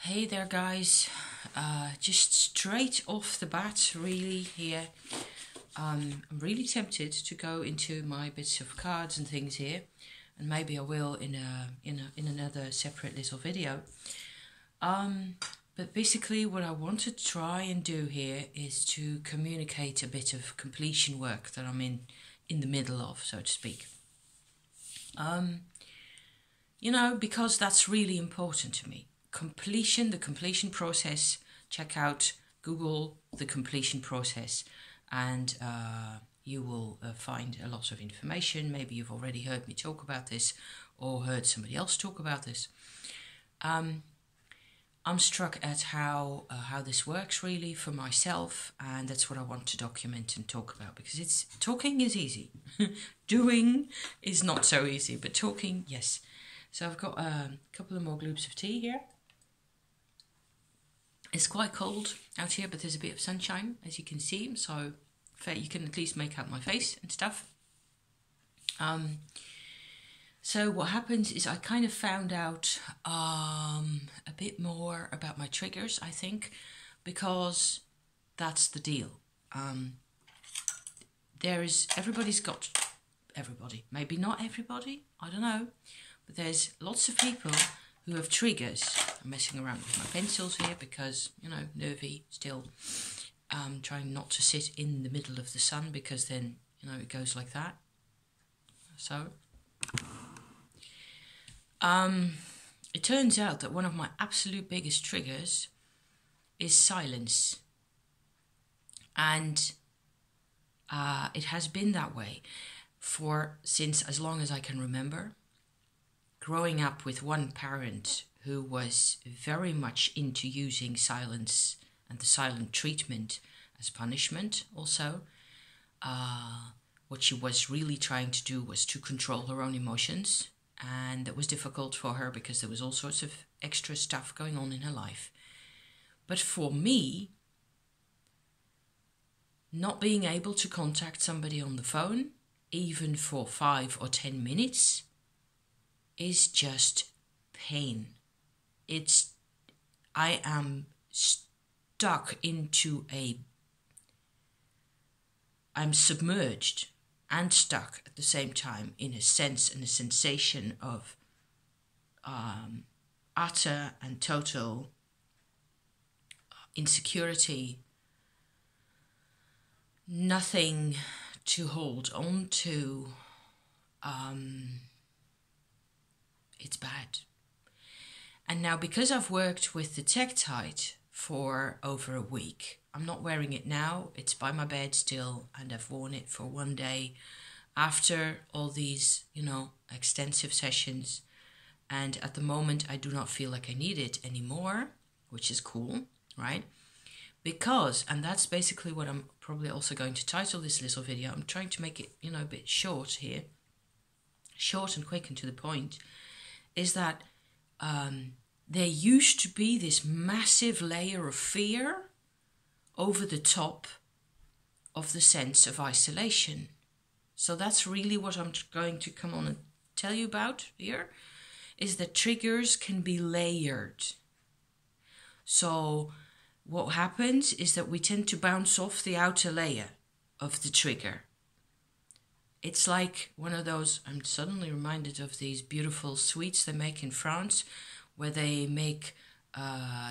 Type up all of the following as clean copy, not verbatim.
Hey there, guys. Just straight off the bat, really here. I'm really tempted to go into my bits of cards and things here, and maybe I will in another separate little video. But basically, what I want to try and do here is to communicate a bit of completion work that I'm in the middle of, so to speak. Because that's really important to me. The completion process. Check out Google the completion process, and you will find a lot of information. Maybe you've already heard me talk about this or heard somebody else talk about this. I'm struck at how this works really for myself, and that's what I want to document and talk about, because talking is easy. Doing is not so easy, but talking, yes. So I've got a couple of more globes of tea here. It's quite cold out here, but there's a bit of sunshine, as you can see, so you can at least make out my face and stuff. So what happens is I kind of found out a bit more about my triggers, I think, because that's the deal. Maybe not everybody, I don't know, but there's lots of people who have triggers. I'm messing around with my pencils here because, nervy still. Trying not to sit in the middle of the sun because then, it goes like that. So, it turns out that one of my absolute biggest triggers is silence. And it has been that way since as long as I can remember. Growing up with one parent who was very much into using silence and the silent treatment as punishment also. What she was really trying to do was to control her own emotions, and that was difficult for her because there was all sorts of extra stuff going on in her life. But for me, not being able to contact somebody on the phone, even for 5 or 10 minutes, is just pain. I am stuck I'm submerged and stuck at the same time in a sense and a sensation of utter and total insecurity, nothing to hold on to. It's bad. And now, because I've worked with the Tektite for over a week, I'm not wearing it now. It's by my bed still, and I've worn it for one day after all these, extensive sessions. And at the moment, I do not feel like I need it anymore, which is cool, right? And that's basically what I'm probably also going to title this little video. I'm trying to make it, a bit short here. Short and quick and to the point. Is that there used to be this massive layer of fear over the top of the sense of isolation. So that's really what I'm going to come on and tell you about here, is that triggers can be layered. So what happens is that we tend to bounce off the outer layer of the trigger. It's like one of those, I'm suddenly reminded of these beautiful sweets they make in France, where they make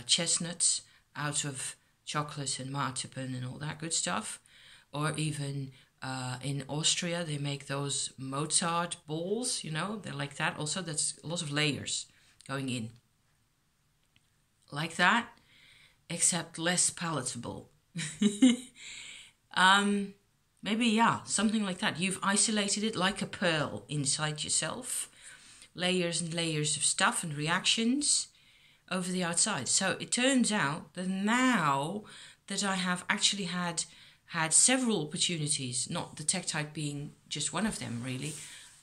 chestnuts out of chocolate and marzipan and all that good stuff. Or even in Austria, they make those Mozart balls, they're like that. Also, that's a lot of layers going in. Like that, except less palatable. Maybe, something like that. You've isolated it like a pearl inside yourself. Layers and layers of stuff and reactions over the outside. So it turns out that now that I have actually had several opportunities, not the Tektite being just one of them really,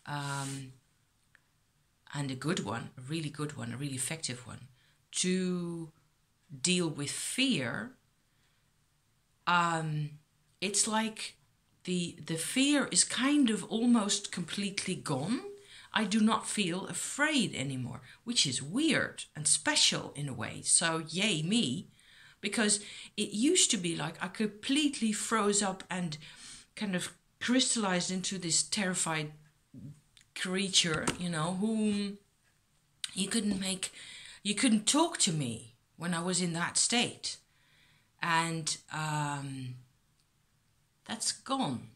and a good one, a really good one, a really effective one, to deal with fear, it's like the fear is kind of almost completely gone. I do not feel afraid anymore, which is weird and special in a way. So yay me, because it used to be like I completely froze up and kind of crystallized into this terrified creature, you know, whom you couldn't talk to me when I was in that state. And that's gone,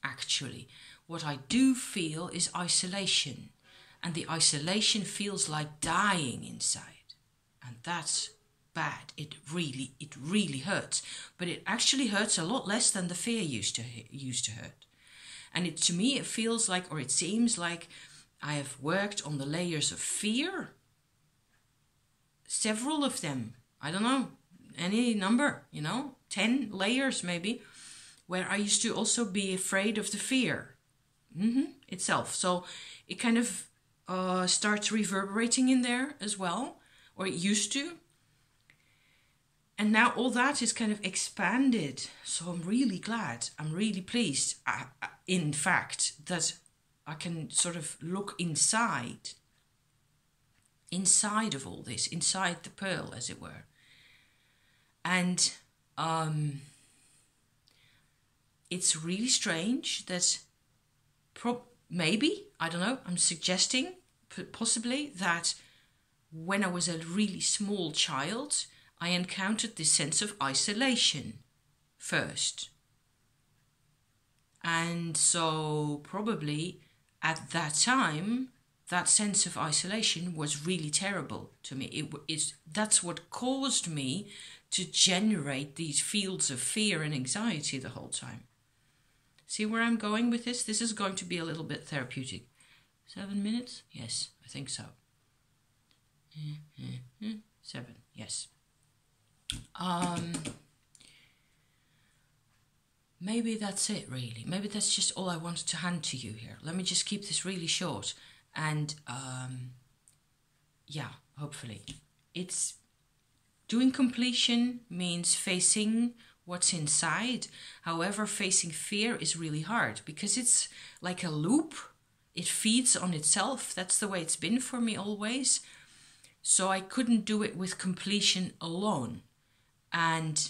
actually. What I do feel is isolation, and the isolation feels like dying inside, and that's bad. It really hurts, but it actually hurts a lot less than the fear used to hurt. And to me it feels like, or it seems like, I have worked on the layers of fear, several of them, I don't know, any number, 10 layers maybe, where I used to also be afraid of the fear itself. So it kind of starts reverberating in there as well, or it used to. And now all that is kind of expanded. So I'm really glad, I'm really pleased, in fact, that I can sort of look inside of all this, inside the pearl, as it were. And it's really strange that maybe, I don't know, I'm suggesting possibly that when I was a really small child, I encountered this sense of isolation first. And so probably at that time, that sense of isolation was really terrible to me. That's what caused me to generate these fields of fear and anxiety the whole time. See where I'm going with this? This is going to be a little bit therapeutic. 7 minutes? Yes, I think so. 7, yes. Maybe that's it, really. Maybe that's just all I wanted to hand to you here. Let me just keep this really short. And yeah, hopefully. It's doing completion means facing what's inside. However, facing fear is really hard because it's like a loop. It feeds on itself. That's the way it's been for me always. So I couldn't do it with completion alone. And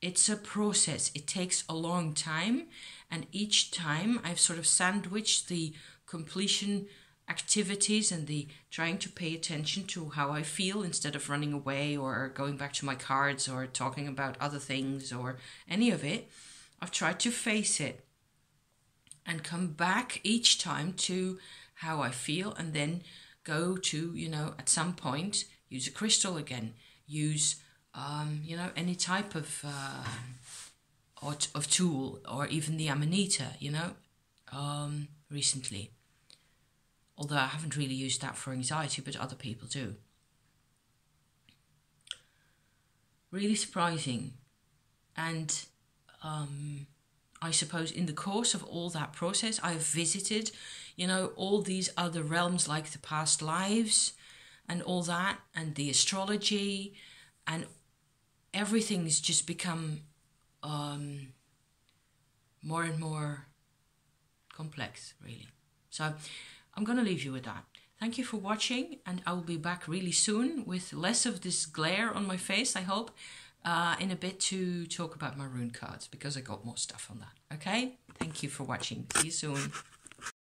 it's a process. It takes a long time. And each time I've sort of sandwiched the completion activities and the trying to pay attention to how I feel instead of running away or going back to my cards or talking about other things or any of it. I've tried to face it and come back each time to how I feel, and then go to, at some point, use a crystal again, use, any type of tool, or even the Amanita, recently. Although I haven't really used that for anxiety, but other people do. Really surprising. And I suppose in the course of all that process, I have visited, all these other realms like the past lives and all that, and the astrology, and everything's just become more and more complex, really. So I'm going to leave you with that. Thank you for watching, and I will be back really soon with less of this glare on my face, I hope, in a bit to talk about my rune cards, because I got more stuff on that. Okay? Thank you for watching. See you soon.